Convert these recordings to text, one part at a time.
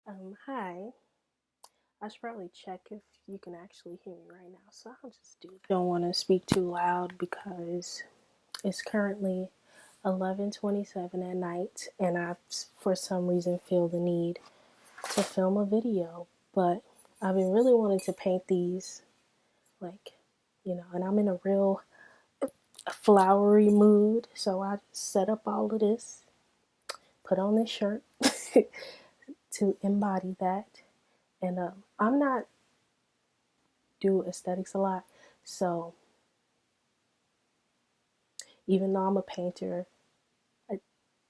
Hi. I should probably check if you can actually hear me right now, so I'll just do that. Don't want to speak too loud because it's currently 11:27 at night, and I, for some reason, feel the need to film a video. But I've been really wanting to paint these, and I'm in a real flowery mood, so I just set up all of this, put on this shirt to embody that, and I'm not do aesthetics a lot. So even though I'm a painter,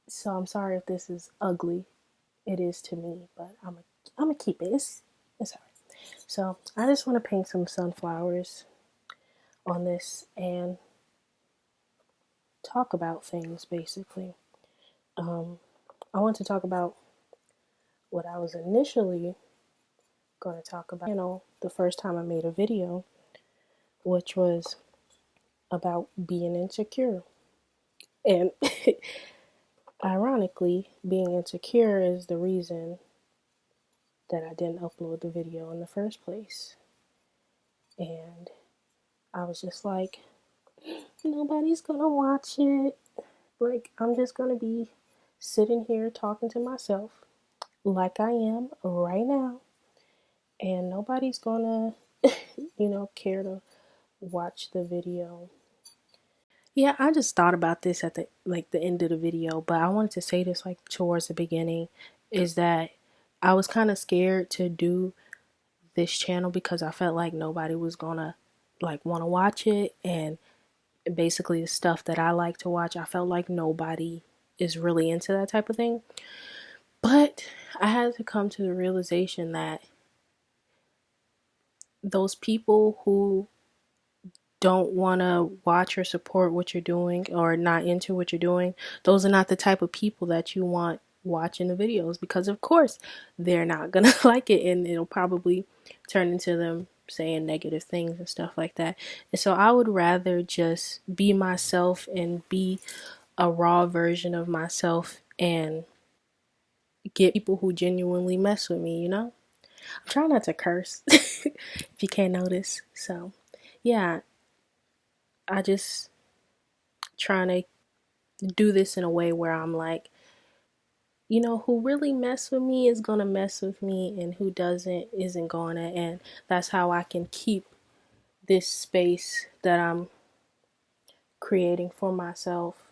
so I'm sorry if this is ugly. It is to me, but I'm gonna keep it. It's alright. So I just want to paint some sunflowers on this and talk about things basically. I want to talk about what I was initially going to talk about. The first time I made a video, which was about being insecure, and ironically, being insecure is the reason that I didn't upload the video in the first place. And I was just like, nobody's gonna watch it. Like, I'm just gonna be sitting here talking to myself like I am right now. And nobody's gonna, care to watch the video. Yeah, I just thought about this at the end of the video, but I wanted to say this towards the beginning is that I was kind of scared to do this channel because I felt like nobody was gonna want to watch it, and basically the stuff that I like to watch, I felt like nobody is really into that type of thing. But I had to come to the realization that those people who don't want to watch or support what you're doing or not into what you're doing, those are not the type of people that you want watching the videos, because of course they're not gonna like it, and it'll probably turn into them saying negative things and stuff like that. And so I would rather just be myself and be a raw version of myself and get people who genuinely mess with me, I'm trying not to curse if you can't notice. So yeah, I just trying to do this in a way where I'm like, who really mess with me is gonna mess with me, and who doesn't isn't gonna. And that's how I can keep this space that I'm creating for myself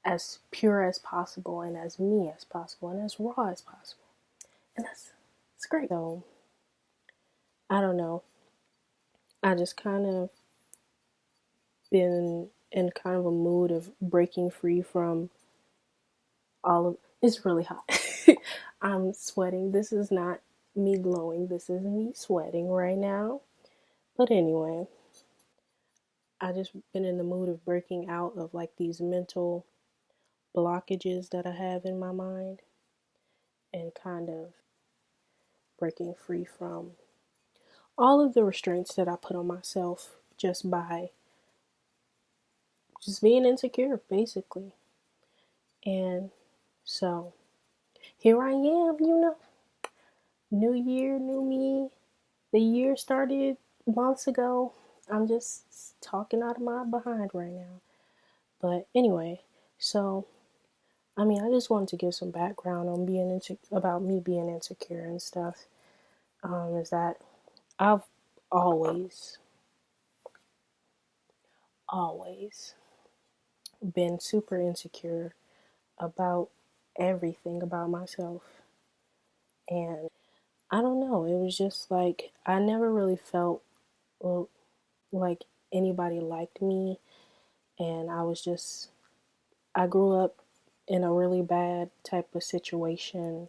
as pure as possible, and as me as possible, and as raw as possible. And it's great. So I don't know. I just kind of been in kind of a mood of breaking free from all of it's really hot. I'm sweating. This is not me glowing. This is me sweating right now. But anyway, I just been in the mood of breaking out of these mental blockages that I have in my mind, and kind of breaking free from all of the restraints that I put on myself just by just being insecure, basically. And so here I am, new year, new me. The year started months ago. I'm just talking out of my behind right now. But anyway, so I just wanted to give some background on about me being insecure and stuff. Is that I've always, always been super insecure about everything about myself. And I don't know, it was just like I never really felt well, like anybody liked me. And I grew up in a really bad type of situation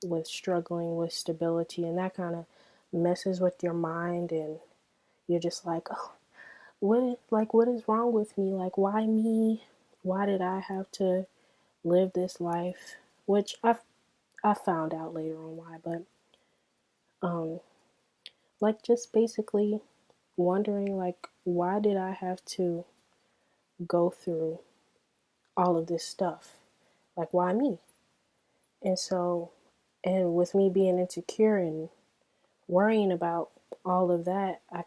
with struggling with stability, and that kind of messes with your mind, and you're just like, oh, what is wrong with me? Like, why me? Why did I have to live this life? Which I found out later on why, but um just basically wondering, like, why did I have to go through all of this stuff? Like, why me? And so And with me being insecure and worrying about all of that, I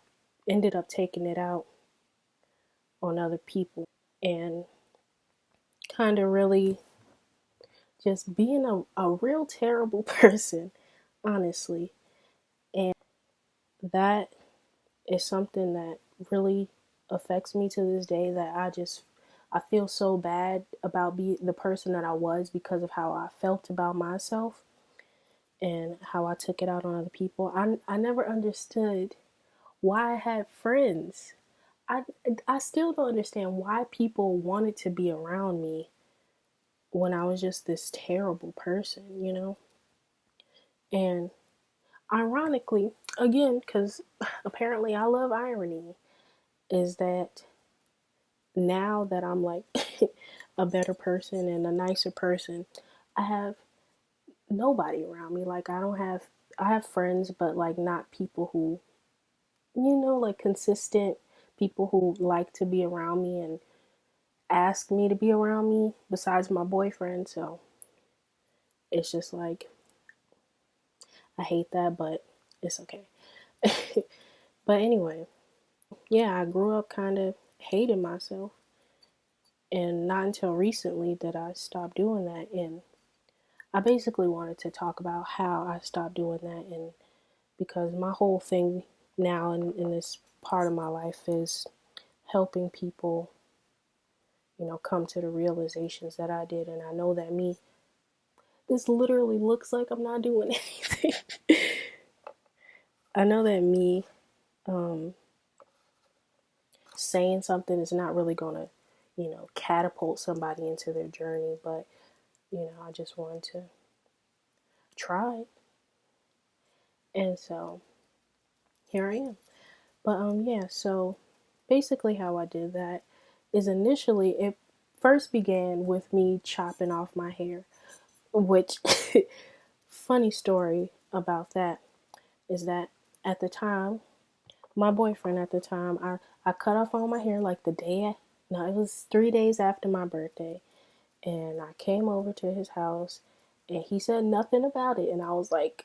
ended up taking it out on other people and kind of really just being a real terrible person, honestly. And that is something that really affects me to this day, that I feel so bad about the person that I was because of how I felt about myself and how I took it out on other people. I never understood why I had friends. I I still don't understand why people wanted to be around me when I was just this terrible person, you know? And ironically, again, because apparently I love irony, is that now that I'm like a better person and a nicer person, I have nobody around me. Like I have friends, but like not people who, like consistent people who like to be around me and ask me to be around me besides my boyfriend. So it's just like I hate that, but it's okay. But anyway, yeah, I grew up kind of hating myself, and not until recently did I stop doing that. And I basically wanted to talk about how I stopped doing that, and because my whole thing now in this part of my life is helping people, come to the realizations that I did. And I know that this literally looks like I'm not doing anything. I know that um, saying something is not really gonna, catapult somebody into their journey, but, I just wanted to try it. And so here I am. But yeah, so basically how I did that is initially it first began with me chopping off my hair, which funny story about that is that at the time, my boyfriend at the time, I cut off all my hair like no, it was 3 days after my birthday. And I came over to his house and he said nothing about it. And I was like,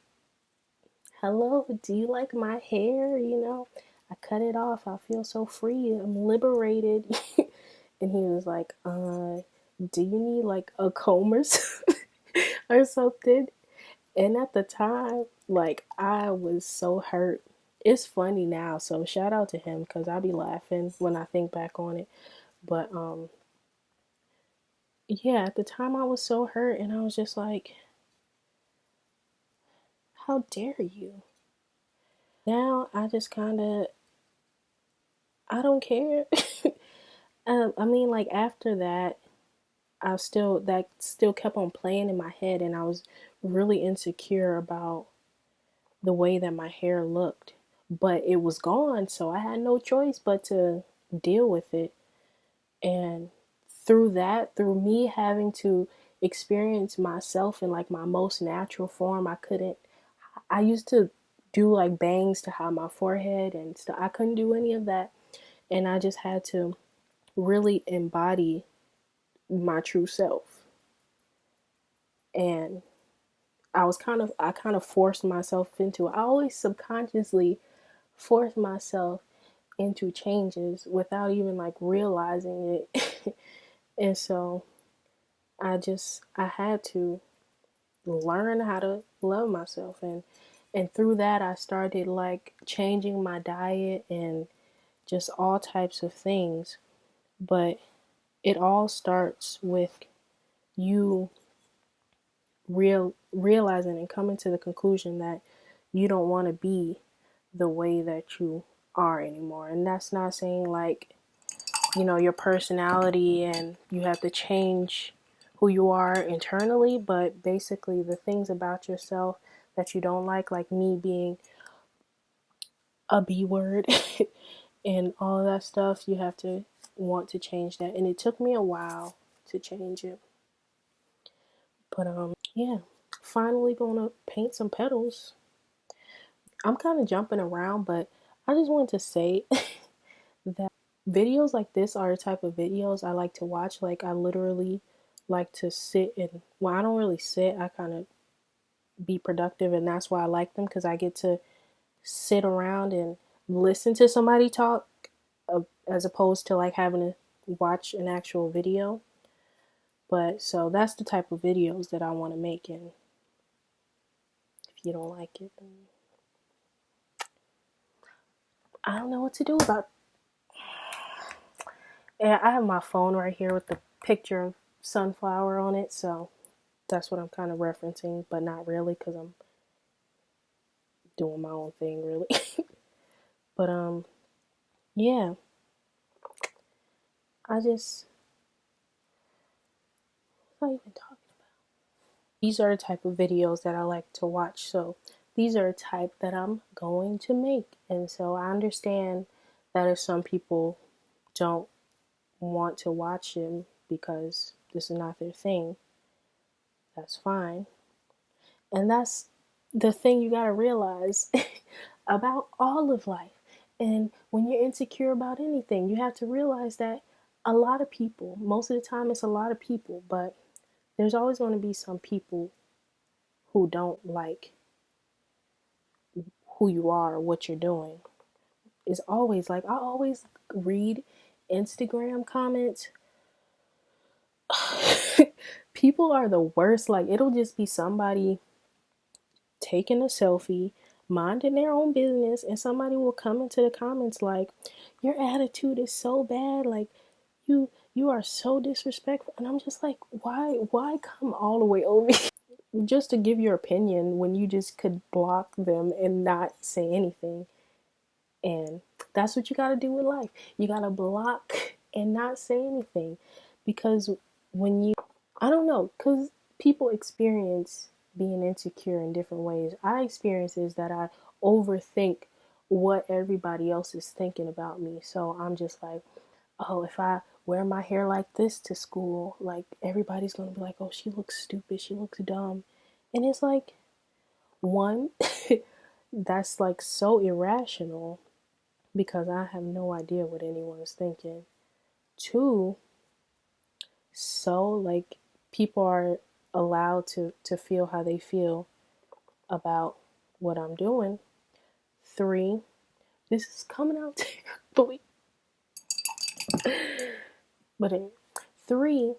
hello, do you like my hair? I cut it off. I feel so free. I'm liberated. And he was like, do you need like a comb or or something? And at the time, like, I was so hurt. It's funny now, so shout out to him because I be laughing when I think back on it. But yeah, at the time I was so hurt and I was just like, how dare you? Now I just kind of, I don't care. I mean, like after that, that still kept on playing in my head, and I was really insecure about the way that my hair looked. But it was gone, so I had no choice but to deal with it. And through me having to experience myself in like my most natural form, I used to do like bangs to hide my forehead and stuff. I couldn't do any of that. And I just had to really embody my true self. And I kind of forced myself into it. I always subconsciously force myself into changes without even like realizing it. And so I had to learn how to love myself, and through that I started like changing my diet and just all types of things. But it all starts with you realizing and coming to the conclusion that you don't want to be the way that you are anymore. And that's not saying like, your personality and you have to change who you are internally, but basically the things about yourself that you don't like me being a B word and all of that stuff, you have to want to change that. And it took me a while to change it. But yeah, finally gonna paint some petals. I'm kind of jumping around, but I just wanted to say that videos like this are the type of videos I like to watch. Like I literally like to sit and, well, I don't really sit. I kind of be productive, and that's why I like them, because I get to sit around and listen to somebody talk, as opposed to like having to watch an actual video. But so that's the type of videos that I want to make, and if you don't like it, then I don't know what to do about it. And I have my phone right here with the picture of sunflower on it, so that's what I'm kind of referencing, but not really, because I'm doing my own thing, really. But yeah, I just, what am I even talking about? These are the type of videos that I like to watch, so these are the type that I'm going to make. And so I understand that if some people don't want to watch them because this is not their thing, that's fine. And that's the thing you gotta realize about all of life. And when you're insecure about anything, you have to realize that a lot of people, most of the time it's a lot of people, but there's always going to be some people who don't like who you are or what you're doing. It's always like, I always read Instagram comments. People are the worst. Like, it'll just be somebody taking a selfie, minding their own business, and somebody will come into the comments like, your attitude is so bad, like you are so disrespectful. And I'm just like, why come all the way over here just to give your opinion when you just could block them and not say anything? And that's what you got to do with life. You got to block and not say anything, because when you, I don't know, because people experience being insecure in different ways. I experience is that I overthink what everybody else is thinking about me. So I'm just like, oh, if I wear my hair like this to school, like everybody's going to be like, oh, she looks stupid, she looks dumb. And it's like, one, that's like so irrational, because I have no idea what anyone is thinking. Two, so like people are allowed to feel how they feel about what I'm doing. Three, this is coming out terribly, but three,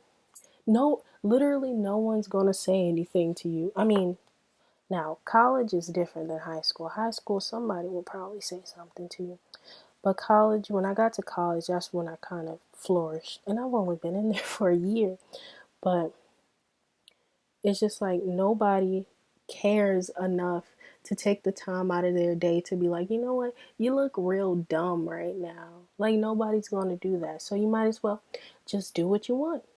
no, literally no one's gonna say anything to you. I mean, now college is different than high school. High school, somebody will probably say something to you. But college, when I got to college, that's when I kind of flourished. And I've only been in there for a year. But it's just like nobody cares enough to take the time out of their day to be like, you know what, you look real dumb right now. Like, nobody's going to do that. So you might as well just do what you want.